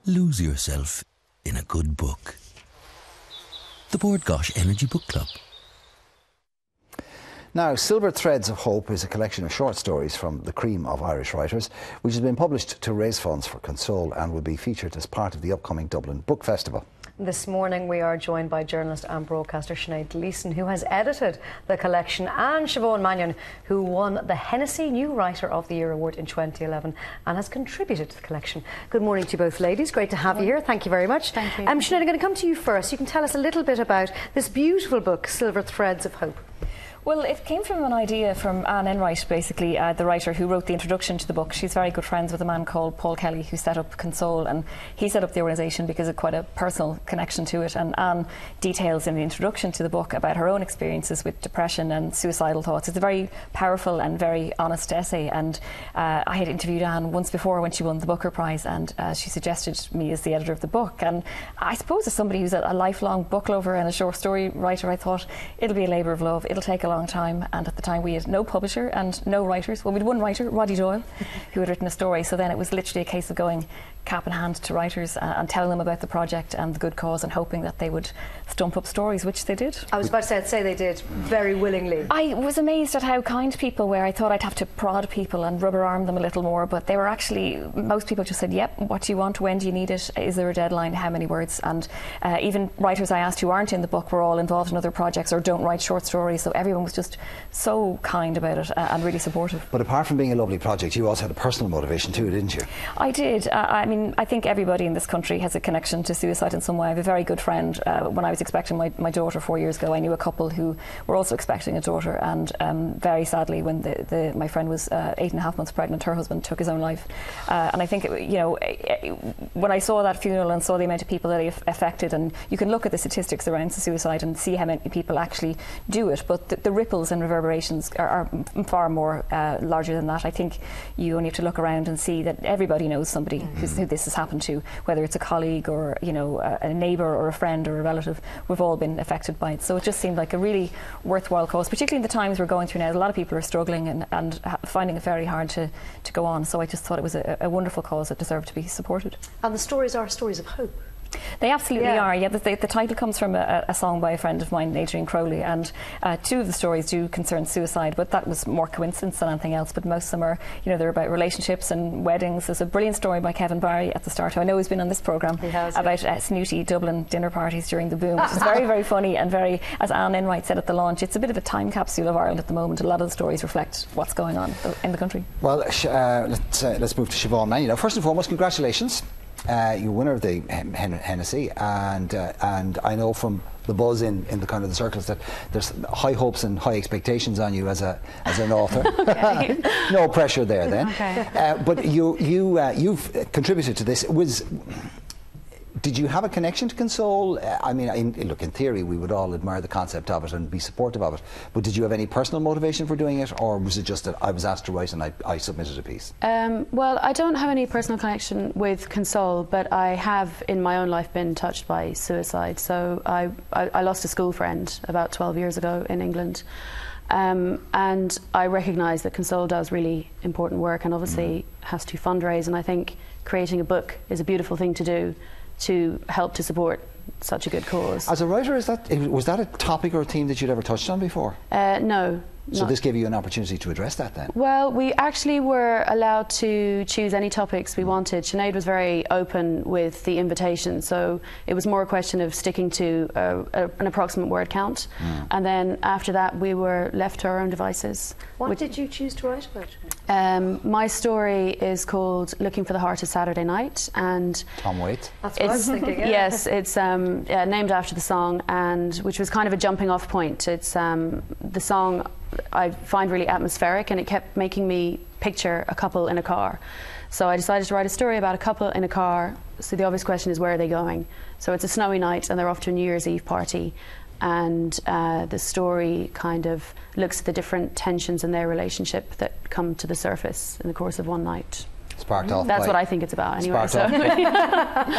lose yourself in a good book. The Bord Gáis Energy Book Club. Now, Silver Threads of Hope is a collection of short stories from the cream of Irish writers, which has been published to raise funds for Console and will be featured as part of the upcoming Dublin Book Festival. This morning we are joined by journalist and broadcaster Sinead Gleeson, who has edited the collection, and Siobhan Mannion, who won the Hennessy New Writer of the Year award in 2011 and has contributed to the collection. Good morning to you both ladies. Great to have you here. Thank you very much. Thank you. Sinead, I'm going to come to you first. You can tell us a little bit about this beautiful book, Silver Threads of Hope. Well, it came from an idea from Anne Enright, basically, the writer who wrote the introduction to the book. She's very good friends with a man called Paul Kelly, who set up Console, and he set up the organisation because of quite a personal connection to it. And Anne details in the introduction to the book about her own experiences with depression and suicidal thoughts. It's a very powerful and very honest essay, and I had interviewed Anne once before when she won the Booker Prize, and she suggested me as the editor of the book. And I suppose as somebody who's a lifelong book lover and a short story writer, I thought it'll be a labour of love. It'll take a long time, and at the time we had no publisher and no writers. Well, we had one writer, Roddy Doyle, who had written a story, so then it was literally a case of going cap in hand to writers and telling them about the project and the good cause and hoping that they would stump up stories, which they did. I was about to say they did very willingly. I was amazed at how kind people were. I thought I'd have to prod people and rubber arm them a little more, but they were actually, most people just said, yep, what do you want, when do you need it, is there a deadline, how many words? And even writers I asked who aren't in the book were all involved in other projects or don't write short stories, so everyone was just so kind about it and really supportive. But apart from being a lovely project, you also had a personal motivation too, didn't you? I did. I think everybody in this country has a connection to suicide in some way. I have a very good friend. When I was expecting my daughter 4 years ago, I knew a couple who were also expecting a daughter, and very sadly, when my friend was 8.5 months pregnant, her husband took his own life. And I think, when I saw that funeral and saw the amount of people that it affected, and you can look at the statistics around suicide and see how many people actually do it, but the ripples and reverberations are far more larger than that. I think you only have to look around and see that everybody knows somebody who this has happened to, whether it's a colleague or a neighbour or a friend or a relative. We've all been affected by it, so it just seemed like a really worthwhile cause, particularly in the times we're going through now. A lot of people are struggling and finding it very hard to go on, so I just thought it was a wonderful cause that deserved to be supported. And the stories are stories of hope. They absolutely are. Yeah, the title comes from a song by a friend of mine, Adrian Crowley, and two of the stories do concern suicide, but that was more coincidence than anything else. But most of them are, they're about relationships and weddings. There's a brilliant story by Kevin Barry at the start, who I know has been on this programme, about snooty Dublin dinner parties during the boom, which is very, very funny and very, as Anne Enright said at the launch, it's a bit of a time capsule of Ireland at the moment. A lot of the stories reflect what's going on in the country. Well, let's move to Siobhan Mannion. Now, first and foremost, congratulations. You're winner of the Hennessy, and I know from the buzz in the kind of the circles that there's high hopes and high expectations on you as an author. No pressure there then. Okay. But you've contributed to this. Did you have a connection to Console? Look, in theory, we would all admire the concept of it and be supportive of it. But did you have any personal motivation for doing it, or was it just that I was asked to write and I submitted a piece? Well, I don't have any personal connection with Console, but I have in my own life been touched by suicide. So I lost a school friend about 12 years ago in England. And I recognise that Console does really important work and obviously has to fundraise, and I think creating a book is a beautiful thing to do to help to support such a good cause. As a writer, was that a topic or a theme that you'd ever touched on before? No. So this gave you an opportunity to address that then? Well, we actually were allowed to choose any topics we wanted. Sinead was very open with the invitation, so it was more a question of sticking to an approximate word count. And then after that we were left to our own devices. What did you choose to write about? My story is called Looking for the Heart of Saturday Night, and Tom Waits. That's what I was thinking. Yeah. Yes, it's named after the song, and which was kind of a jumping off point. It's the song I find really atmospheric, and it kept making me picture a couple in a car. So I decided to write a story about a couple in a car. So the obvious question is, where are they going? So it's a snowy night and they're off to a New Year's Eve party, and the story kind of looks at the different tensions in their relationship that come to the surface in the course of one night. Sparked off. That's what I think it's about, anyway.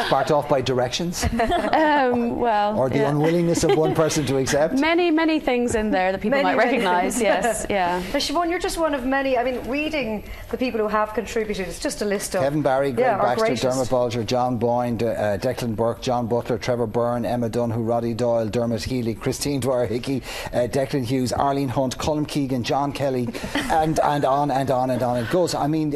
Sparked off by directions. Well, or the unwillingness of one person to accept. Many things in there that people might recognise. Yes, yeah. Now, Siobhan, you're just one of many. I mean, reading the people who have contributed, it's just a list of Kevin Barry, Greg Baxter, greatest. Dermot Bolger, John Boyne, Declan Burke, John Butler, Trevor Byrne, Emma Donoghue, Roddy Doyle, Dermot Healy, Christine-Dwyer Hickey, Declan Hughes, Arlene Hunt, Colm Keegan, John Kelly, and on and on and on it goes. I mean,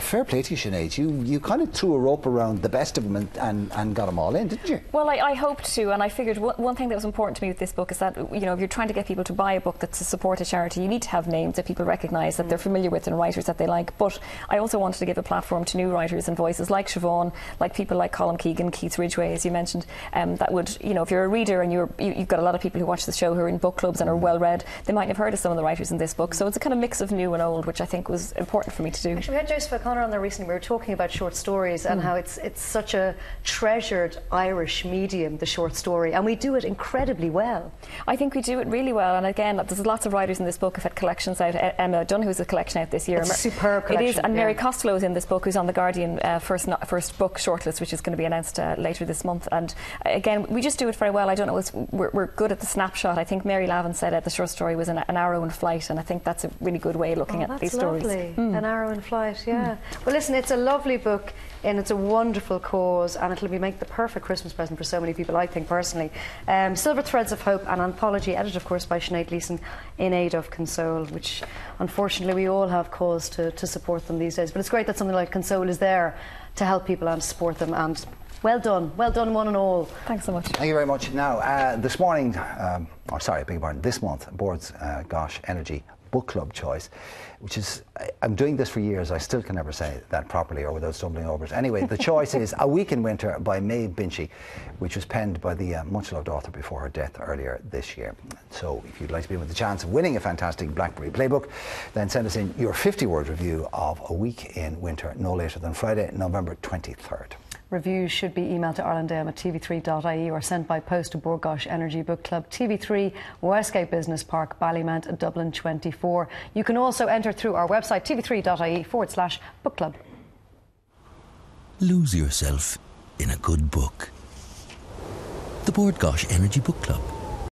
fair play to you, Sinead. You kind of threw a rope around the best of them and got them all in, didn't you? Well, I hoped to, and I figured one thing that was important to me with this book is that, you know, if you're trying to get people to buy a book that's to support a charity, you need to have names that people recognise, that they're familiar with, and writers that they like. But I also wanted to give a platform to new writers and voices like Siobhan, like people like Colum Keegan, Keith Ridgway, as you mentioned, that would, you know, if you're a reader and you've got a lot of people who watch the show who are in book clubs and are well read, they might have heard of some of the writers in this book. So it's a kind of mix of new and old, which I think was important for me to do. Actually, we had Joseph O'Connor on there recently. We were talking about short stories and how it's such a treasured Irish medium, the short story, and we do it incredibly well. I think we do it really well, and again, there's lots of writers in this book who've had collections out. Emma Donoghue's a collection out this year. It's a superb collection. It is, and Mary Costello is in this book, who's on the Guardian first book shortlist, which is going to be announced later this month. And again, we just do it very well. I don't know, we're good at the snapshot. I think Mary Lavin said the short story was an arrow in flight, and I think that's a really good way of looking at these stories. An arrow in flight, yeah. Well, listen, it's a lovely book and it's a wonderful cause, and it'll make the perfect Christmas present for so many people, I think, personally. Silver Threads of Hope, an anthology edited, of course, by Sinead Gleeson, in aid of Console, which unfortunately we all have cause to support them these days. But it's great that something like Console is there to help people and support them, and well done one and all. Thanks so much. Thank you very much. Now, this morning, this month, Board's Gáis Energy Book Club choice, which is, I'm doing this for years, I still can never say that properly or without stumbling over it. Anyway, the choice is A Week in Winter by Maeve Binchy, which was penned by the much-loved author before her death earlier this year. So if you'd like to be with the chance of winning a fantastic BlackBerry Playbook, then send us in your 50-word review of A Week in Winter, no later than Friday, November 23rd. Reviews should be emailed to IrelandAM at tv3.ie or sent by post to Board Gáis Energy Book Club, TV3, Westgate Business Park, Ballymount, Dublin 24. You can also enter through our website, tv3.ie/book club. Lose yourself in a good book. The Board Gáis Energy Book Club.